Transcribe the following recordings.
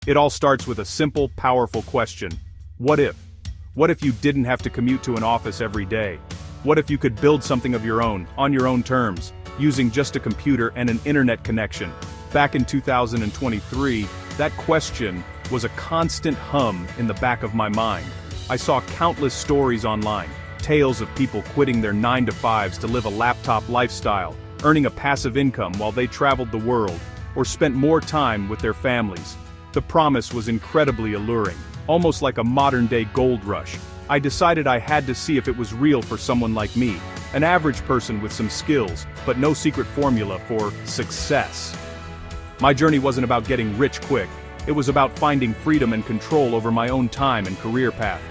It all starts with a simple, powerful question. What if? What if you didn't have to commute to an office every day? What if you could build something of your own, on your own terms, using just a computer and an internet connection? Back in 2023, that question was a constant hum in the back of my mind. I saw countless stories online, tales of people quitting their 9-to-5s to live a laptop lifestyle, earning a passive income while they traveled the world, or spent more time with their families. The promise was incredibly alluring, almost like a modern-day gold rush. I decided I had to see if it was real for someone like me, an average person with some skills, but no secret formula for success. My journey wasn't about getting rich quick, it was about finding freedom and control over my own time and career path.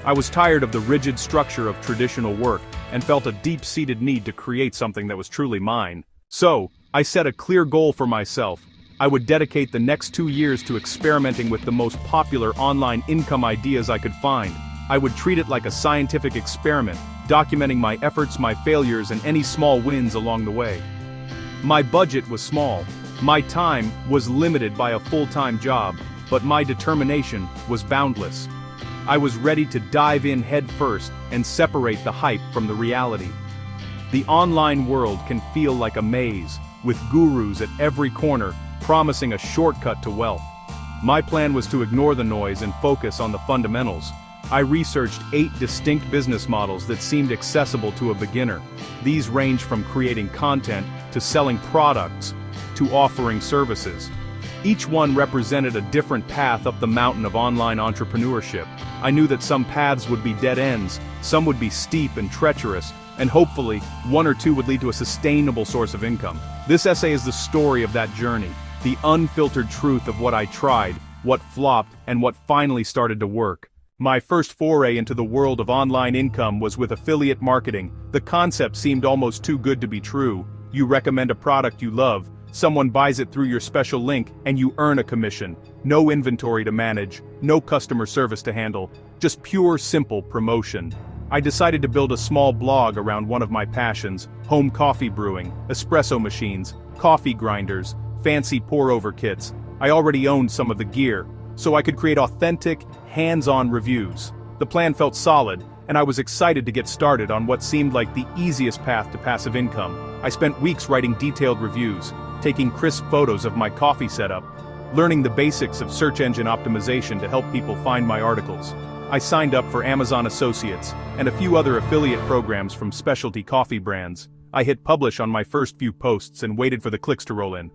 I was tired of the rigid structure of traditional work, and felt a deep-seated need to create something that was truly mine. So, I set a clear goal for myself. I would dedicate the next 2 years to experimenting with the most popular online income ideas I could find. I would treat it like a scientific experiment, documenting my efforts, my failures, and any small wins along the way. My budget was small. My time was limited by a full-time job, but my determination was boundless. I was ready to dive in head first and separate the hype from the reality. The online world can feel like a maze, with gurus at every corner, promising a shortcut to wealth. My plan was to ignore the noise and focus on the fundamentals. I researched 8 distinct business models that seemed accessible to a beginner. These range from creating content, to selling products, to offering services. Each one represented a different path up the mountain of online entrepreneurship. I knew that some paths would be dead ends, some would be steep and treacherous, and hopefully, 1 or 2 would lead to a sustainable source of income. This essay is the story of that journey, the unfiltered truth of what I tried, what flopped, and what finally started to work. My first foray into the world of online income was with affiliate marketing. The concept seemed almost too good to be true. You recommend a product you love, someone buys it through your special link, and you earn a commission. No inventory to manage, no customer service to handle, just pure, simple promotion. I decided to build a small blog around one of my passions: home coffee brewing, espresso machines, coffee grinders, fancy pour-over kits. I already owned some of the gear, so I could create authentic, hands-on reviews. The plan felt solid, and I was excited to get started on what seemed like the easiest path to passive income. I spent weeks writing detailed reviews, taking crisp photos of my coffee setup, learning the basics of search engine optimization to help people find my articles. I signed up for Amazon Associates, and a few other affiliate programs from specialty coffee brands. I hit publish on my first few posts and waited for the clicks to roll in.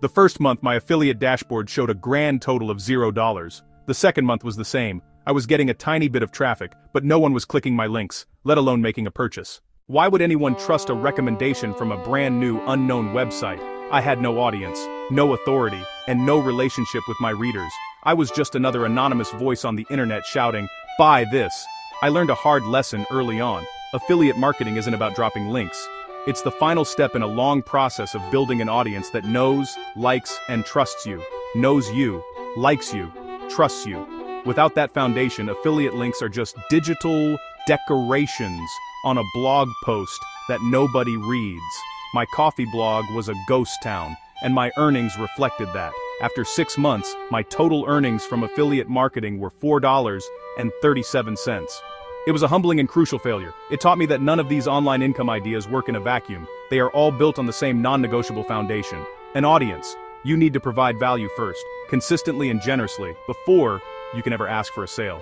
The first month my affiliate dashboard showed a grand total of $0. The second month was the same. I was getting a tiny bit of traffic, but no one was clicking my links, let alone making a purchase. Why would anyone trust a recommendation from a brand new, unknown website? I had no audience, no authority, and no relationship with my readers. I was just another anonymous voice on the internet shouting, "Buy this." I learned a hard lesson early on. Affiliate marketing isn't about dropping links. It's the final step in a long process of building an audience that knows, likes, and trusts you. Knows you, likes you, trusts you. Without that foundation, affiliate links are just digital decorations on a blog post that nobody reads. My coffee blog was a ghost town, and my earnings reflected that. After 6 months, my total earnings from affiliate marketing were $4.37. It was a humbling and crucial failure. It taught me that none of these online income ideas work in a vacuum. They are all built on the same non-negotiable foundation: an audience. You need to provide value first, consistently and generously, before you can ever ask for a sale.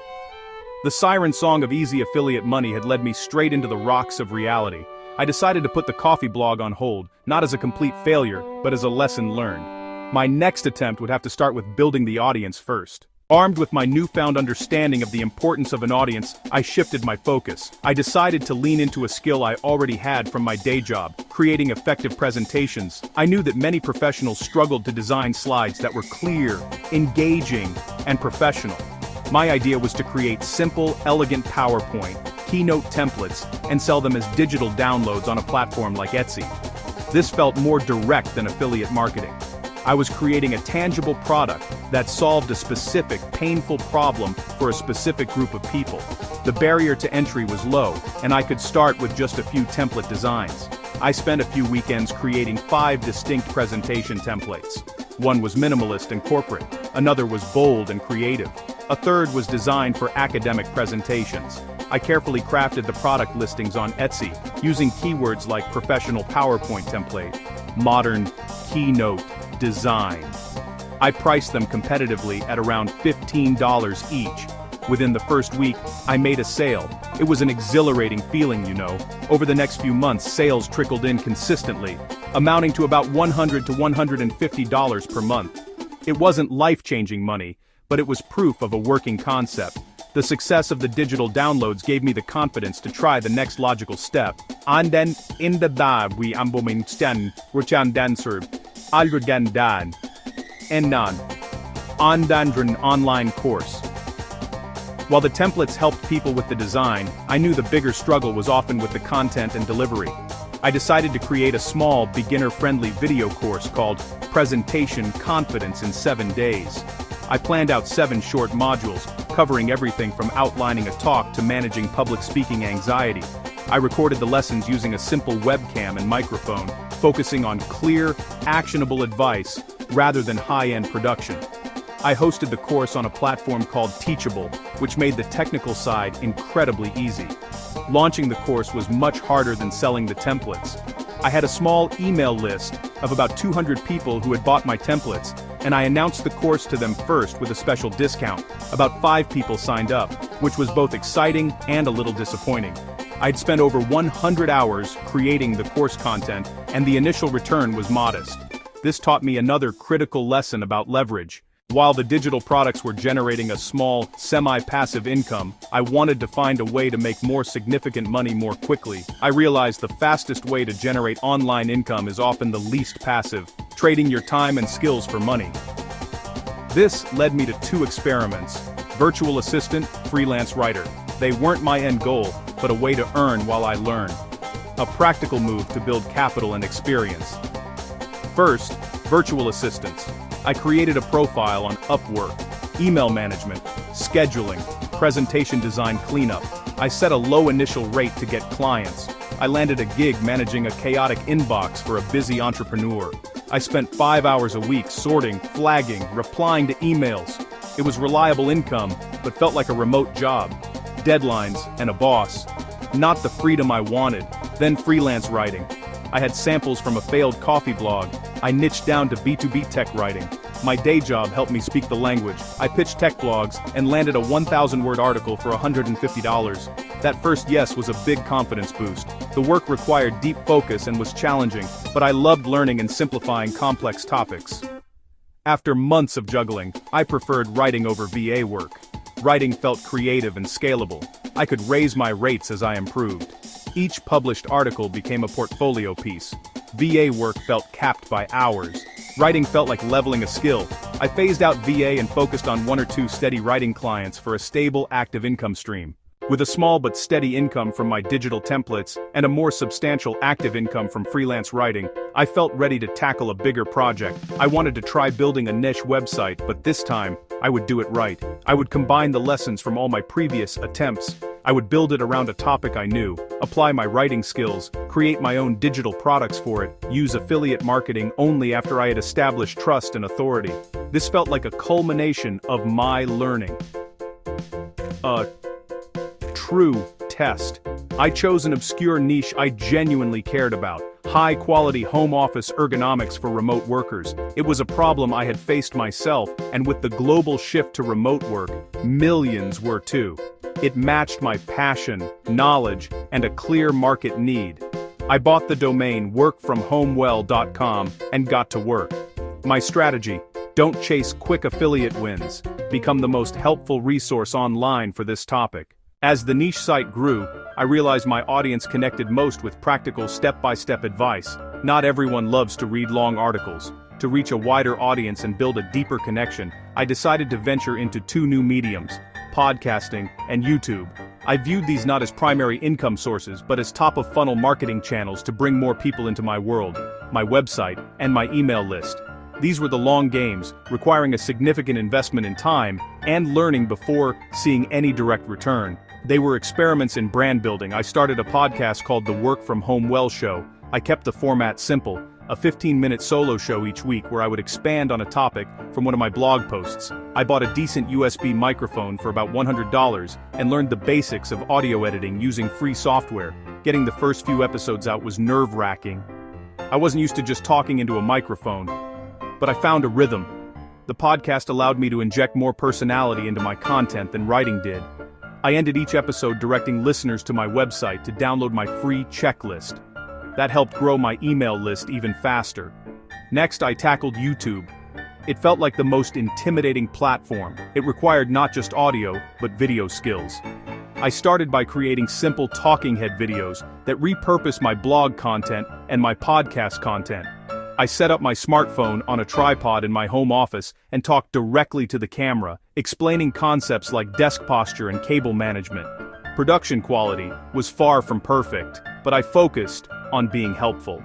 The Siren song of easy affiliate money had led me straight into the rocks of reality. I decided to put the coffee blog on hold, not as a complete failure, but as a lesson learned. My next attempt would have to start with building the audience first. Armed with my newfound understanding of the importance of an audience, I shifted my focus. I decided to lean into a skill I already had from my day job: creating effective presentations. I knew that many professionals struggled to design slides that were clear, engaging, and professional. My idea was to create simple, elegant PowerPoint, keynote templates, and sell them as digital downloads on a platform like Etsy. This felt more direct than affiliate marketing. I was creating a tangible product that solved a specific, painful problem for a specific group of people. The barrier to entry was low, and I could start with just a few template designs. I spent a few weekends creating 5 distinct presentation templates. One was minimalist and corporate, another was bold and creative. A third was designed for academic presentations. I carefully crafted the product listings on Etsy, using keywords like professional PowerPoint template, modern keynote design. I priced them competitively at around $15 each. Within the first week, I made a sale. It was an exhilarating feeling, you know. Over the next few months, sales trickled in consistently, amounting to about $100 to $150 per month. It wasn't life-changing money, but it was proof of a working concept. The success of the digital downloads gave me the confidence to try the next logical step. And then, in the dag we anbominsten, danser, algergandan, ennan, andandran online course. While the templates helped people with the design, I knew the bigger struggle was often with the content and delivery. I decided to create a small, beginner-friendly video course called Presentation Confidence in 7 Days. I planned out 7 short modules, covering everything from outlining a talk to managing public speaking anxiety. I recorded the lessons using a simple webcam and microphone, focusing on clear, actionable advice rather than high-end production. I hosted the course on a platform called Teachable, which made the technical side incredibly easy. Launching the course was much harder than selling the templates. I had a small email list of about 200 people who had bought my templates, and I announced the course to them first with a special discount. About 5 people signed up, which was both exciting and a little disappointing. I'd spent over 100 hours creating the course content, and the initial return was modest. This taught me another critical lesson about leverage. While the digital products were generating a small, semi-passive income, I wanted to find a way to make more significant money more quickly. I realized the fastest way to generate online income is often the least passive, trading your time and skills for money. This led me to 2 experiments: virtual assistant, freelance writer. They weren't my end goal, but a way to earn while I learn. A practical move to build capital and experience. First, virtual assistants. I created a profile on Upwork, email management, scheduling, presentation design cleanup. I set a low initial rate to get clients. I landed a gig managing a chaotic inbox for a busy entrepreneur. I spent 5 hours a week sorting, flagging, replying to emails. It was reliable income, but felt like a remote job. Deadlines and a boss. Not the freedom I wanted. Then freelance writing. I had samples from a failed coffee blog. I niched down to B2B tech writing. My day job helped me speak the language. I pitched tech blogs and landed a 1,000-word article for $150. That first yes was a big confidence boost. The work required deep focus and was challenging, but I loved learning and simplifying complex topics. After months of juggling, I preferred writing over VA work. Writing felt creative and scalable. I could raise my rates as I improved. Each published article became a portfolio piece. VA work felt capped by hours. Writing felt like leveling a skill. I phased out VA and focused on 1 or 2 steady writing clients for a stable, active income stream. With a small but steady income from my digital templates and a more substantial active income from freelance writing, I felt ready to tackle a bigger project. I wanted to try building a niche website, but this time, I would do it right. I would combine the lessons from all my previous attempts. I would build it around a topic I knew, apply my writing skills, create my own digital products for it, use affiliate marketing only after I had established trust and authority. This felt like a culmination of my learning. A true test. I chose an obscure niche I genuinely cared about: high-quality home office ergonomics for remote workers. It was a problem I had faced myself, and with the global shift to remote work, millions were too. It matched my passion, knowledge, and a clear market need. I bought the domain workfromhomewell.com and got to work. My strategy: don't chase quick affiliate wins. Become the most helpful resource online for this topic. As the niche site grew, I realized my audience connected most with practical step-by-step advice. Not everyone loves to read long articles. To reach a wider audience and build a deeper connection, I decided to venture into 2 new mediums: podcasting and YouTube. I viewed these not as primary income sources but as top-of-funnel marketing channels to bring more people into my world, my website, and my email list. These were the long games, requiring a significant investment in time and learning before seeing any direct return. They were experiments in brand building. I started a podcast called The Work From Home Well Show. I kept the format simple, a 15-minute solo show each week where I would expand on a topic from one of my blog posts. I bought a decent USB microphone for about $100 and learned the basics of audio editing using free software. Getting the first few episodes out was nerve-wracking. I wasn't used to just talking into a microphone, but I found a rhythm. The podcast allowed me to inject more personality into my content than writing did. I ended each episode directing listeners to my website to download my free checklist. That helped grow my email list even faster. Next, I tackled YouTube. It felt like the most intimidating platform. It required not just audio, but video skills. I started by creating simple talking head videos that repurposed my blog content and my podcast content. I set up my smartphone on a tripod in my home office and talked directly to the camera, explaining concepts like desk posture and cable management. Production quality was far from perfect, but I focused on being helpful.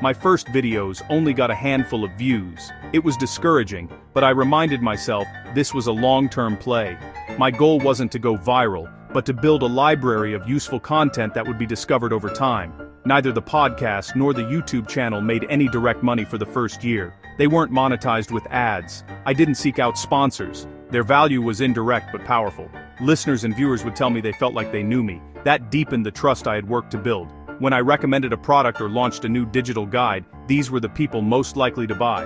My first videos only got a handful of views. It was discouraging, but I reminded myself this was a long-term play. My goal wasn't to go viral, but to build a library of useful content that would be discovered over time. Neither the podcast nor the YouTube channel made any direct money for the first year. They weren't monetized with ads. I didn't seek out sponsors. Their value was indirect but powerful. Listeners and viewers would tell me they felt like they knew me. That deepened the trust I had worked to build. When I recommended a product or launched a new digital guide, these were the people most likely to buy.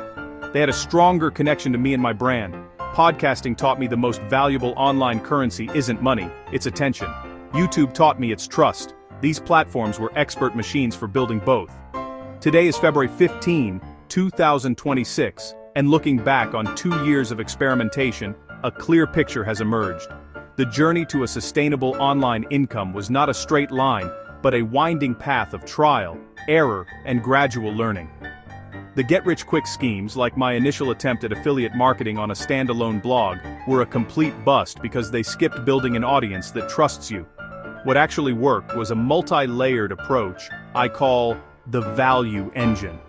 They had a stronger connection to me and my brand. Podcasting taught me the most valuable online currency isn't money, it's attention. YouTube taught me it's trust. These platforms were expert machines for building both. Today is February 15, 2026, and looking back on 2 years of experimentation, a clear picture has emerged. The journey to a sustainable online income was not a straight line, but a winding path of trial, error, and gradual learning. The get-rich-quick schemes, like my initial attempt at affiliate marketing on a standalone blog, were a complete bust because they skipped building an audience that trusts you. What actually worked was a multi-layered approach I call the value engine.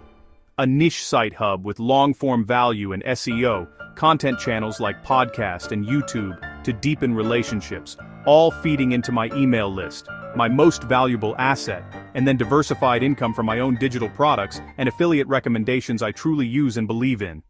A niche site hub with long-form value and SEO, content channels like podcast and YouTube to deepen relationships, all feeding into my email list, my most valuable asset, and then diversified income from my own digital products and affiliate recommendations I truly use and believe in.